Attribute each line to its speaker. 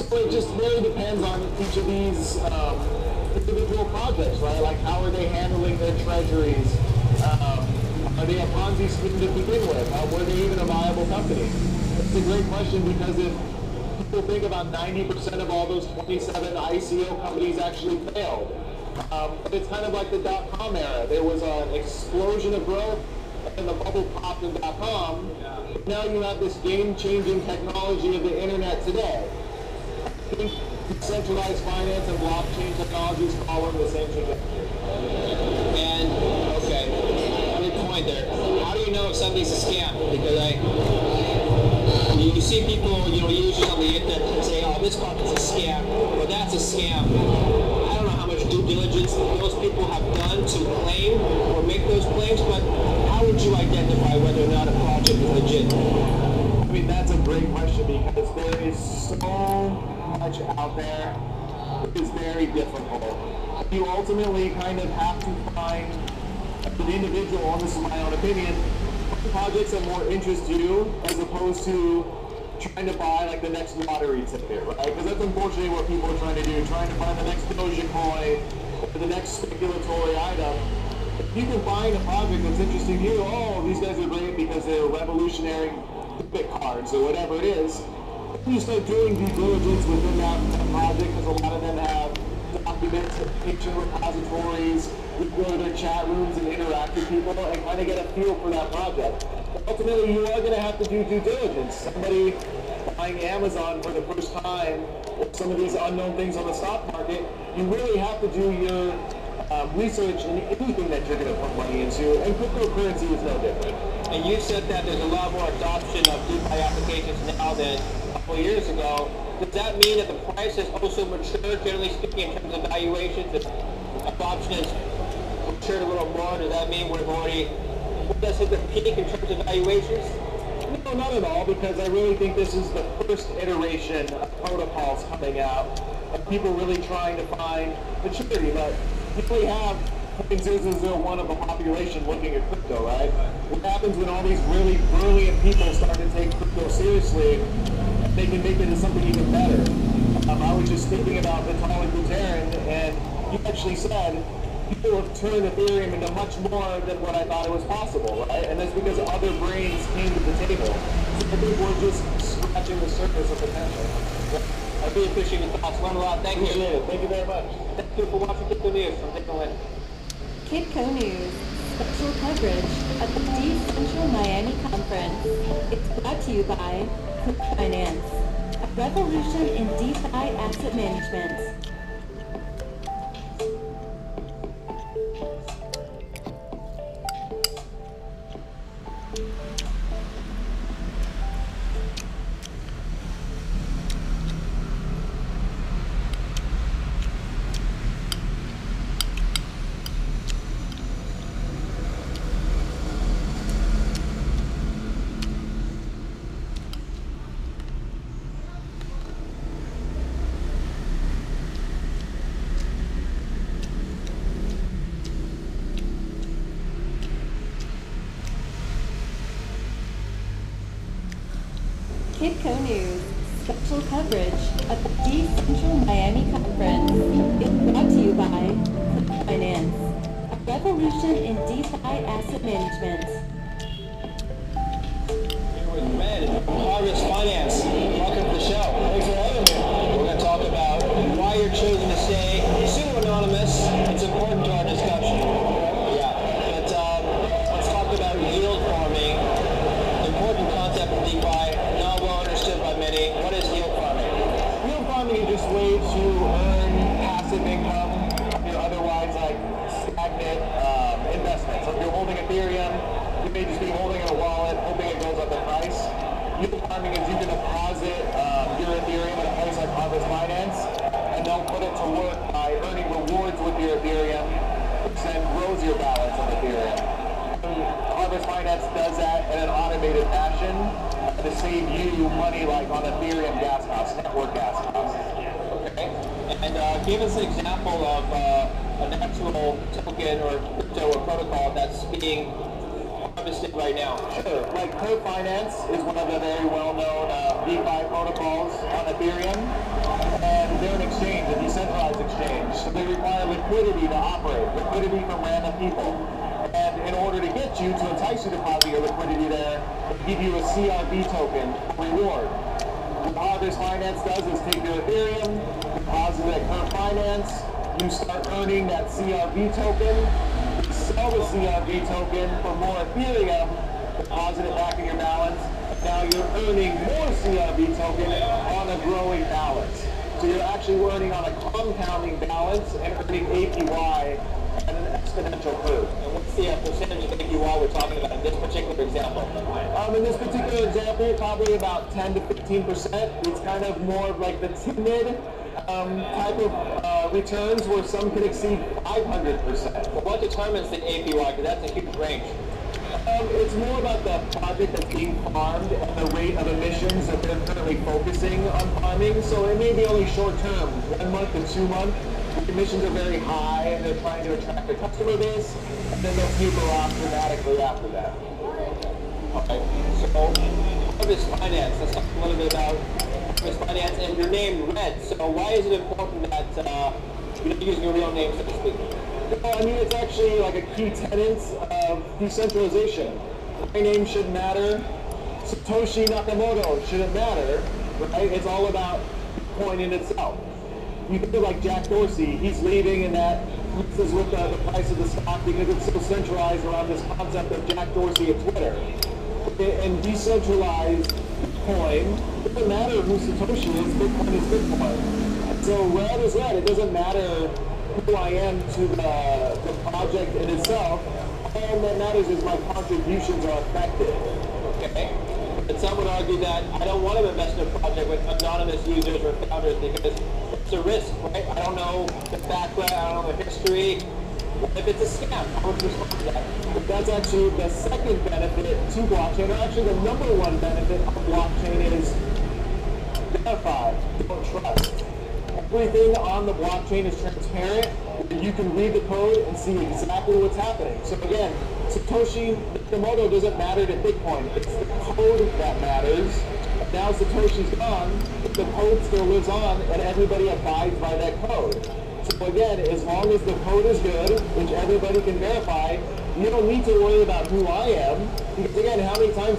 Speaker 1: So it just really depends on each of these individual projects, right? Like how are they handling their treasuries? Are they a Ponzi scheme to begin with? Were they even a viable company? It's a great question because if people think about 90% of all those 27 ICO companies actually failed. But it's kind of like the dot-com era. There was an explosion of growth and the bubble popped in dot-com. Now you have this game-changing technology of the internet today. I think decentralized finance and blockchain technology is following the same trajectory.
Speaker 2: And, okay, good point there. How do you know if something's a scam? Because you see people, usually on the internet and say, oh, this project's a scam, or that's a scam. I don't know how much due diligence those people have done to claim or make those claims, but how would you identify whether or not a project is legit?
Speaker 1: I mean, that's a great question because there is so much out there. It is very difficult. You ultimately kind of have to find an individual, and this is my own opinion, projects that more interest you as opposed to trying to buy like the next lottery ticket, right? Because that's unfortunately what people are trying to do, trying to find the next Dogecoin or the next speculatory item. If you can find a project that's interesting to you, oh, these guys are great because they're revolutionary debit cards or whatever it is, you start doing due diligence within that project because a lot of them have documents, picture repositories. You go to their chat rooms and interact with people and kind of get a feel for that project. But ultimately, you are going to have to do due diligence. Somebody buying Amazon for the first time, or some of these unknown things on the stock market, you really have to do your research in anything that you're going to put money into, and cryptocurrency is no different.
Speaker 2: And you said that there's a lot more adoption of DeFi applications now than a couple of years ago. Does that mean that the price has also matured, generally speaking, in terms of valuations? If adoption has matured a little more, does that mean we've already hit the peak in terms of valuations?
Speaker 1: No, not at all, because I really think this is the first iteration of protocols coming out, of people really trying to find maturity. But you really have 0.0001 of the population looking at crypto, right? What happens when all these really brilliant people start to take crypto seriously? They can make it into something even better. I was just thinking about Vitaly Buterin, and he actually said people have turned Ethereum into much more than what I thought it was possible, right? And that's because other brains came to the table. So I think we're just scratching the surface of potential.
Speaker 2: I really appreciate your thoughts. Learned a lot. Thank you.
Speaker 1: Thank you very much.
Speaker 2: Thank you for watching Kitco News. I'm Nick Lynn.
Speaker 3: Kitco News, special coverage at the Decentral Miami Conference. It's brought to you by Finance, a revolution in DeFi asset management. Kitco News, special coverage at the Decentral Miami Conference is brought to you by Finance, a revolution in DeFi asset management.
Speaker 2: Here with Red from Harvest Finance. Welcome to the show. Thanks for having me. We're going to talk about why you're choosing to stay pseudo-anonymous. It's important to our discussion. Yeah, but let's talk about yield farming. Important concept in DeFi. What is yield farming?
Speaker 1: Yield farming is just a way to earn passive income, otherwise like stagnant investments. So if you're holding Ethereum, you may just be holding in a wallet, hoping it goes up in price. Yield farming is you can deposit your Ethereum at a place like Harvest Finance, and they'll put it to work by earning rewards with your Ethereum, which then grows your balance of Ethereum. Harvest Finance does that in an automated fashion to save you money like on Ethereum gas costs, network gas costs.
Speaker 2: Okay. And give us an example of an actual token or crypto or protocol that's being harvesting right now?
Speaker 1: Sure. Like co-finance is one of the very well-known DeFi protocols on Ethereum, and they're an exchange, a decentralized exchange. So they require liquidity to operate, liquidity from random people. And in order to get you to entice you to deposit your liquidity there, they give you a CRV token reward. What Harvest Finance does is take your Ethereum, deposit it at co-finance, you start earning that CRV token, sell the CRV token for more Ethereum, deposit it back in your balance. Now you're earning more CRV token on a growing balance. So you're actually earning on a compounding balance and earning APY at an exponential curve.
Speaker 2: And what's the percentage of APY we're talking about in this particular example?
Speaker 1: In this particular example, probably about 10 to 15%. It's kind of more of like the timid type of returns where some can exceed 500%.
Speaker 2: But what determines the APY? Because that's a huge range.
Speaker 1: It's more about the project that's being farmed and the rate of emissions that they're currently focusing on farming. So it may be only short term, 1 month to 2 months. The emissions are very high and they're trying to attract a customer base, and then they'll taper off dramatically after that.
Speaker 2: Okay, so Harvest Finance, let's talk a little bit about Harvest Finance, and you're named Red, so why is it important that you're not using your real name, so to speak?
Speaker 1: Well, I mean, it's actually like a key tenet of decentralization. My name shouldn't matter. Satoshi Nakamoto shouldn't matter, right? It's all about Bitcoin in itself. You think of like Jack Dorsey, he's leaving, and that messes with the price of the stock because it's so centralized around this concept of Jack Dorsey at Twitter. And decentralized Bitcoin, it doesn't matter who Satoshi is, Bitcoin is Bitcoin. So red is red. It doesn't matter who I am to the project in itself. All that matters is my contributions are effective.
Speaker 2: Okay. But some would argue that I don't want to invest in a project with anonymous users or founders because it's a risk, right? I don't know the background, I don't know the history. What if it's a scam? How would you respond to that?
Speaker 1: But that's actually the second benefit to blockchain, or actually the number one benefit of blockchain is verify, don't trust. Everything on the blockchain is transparent. You can read the code and see exactly what's happening. So again, Satoshi Nakamoto doesn't matter to Bitcoin. It's the code that matters. Now Satoshi's gone, the code still lives on, and everybody abides by that code. So again, as long as the code is good, which everybody can verify, you don't need to worry about who I am. Because again, how many times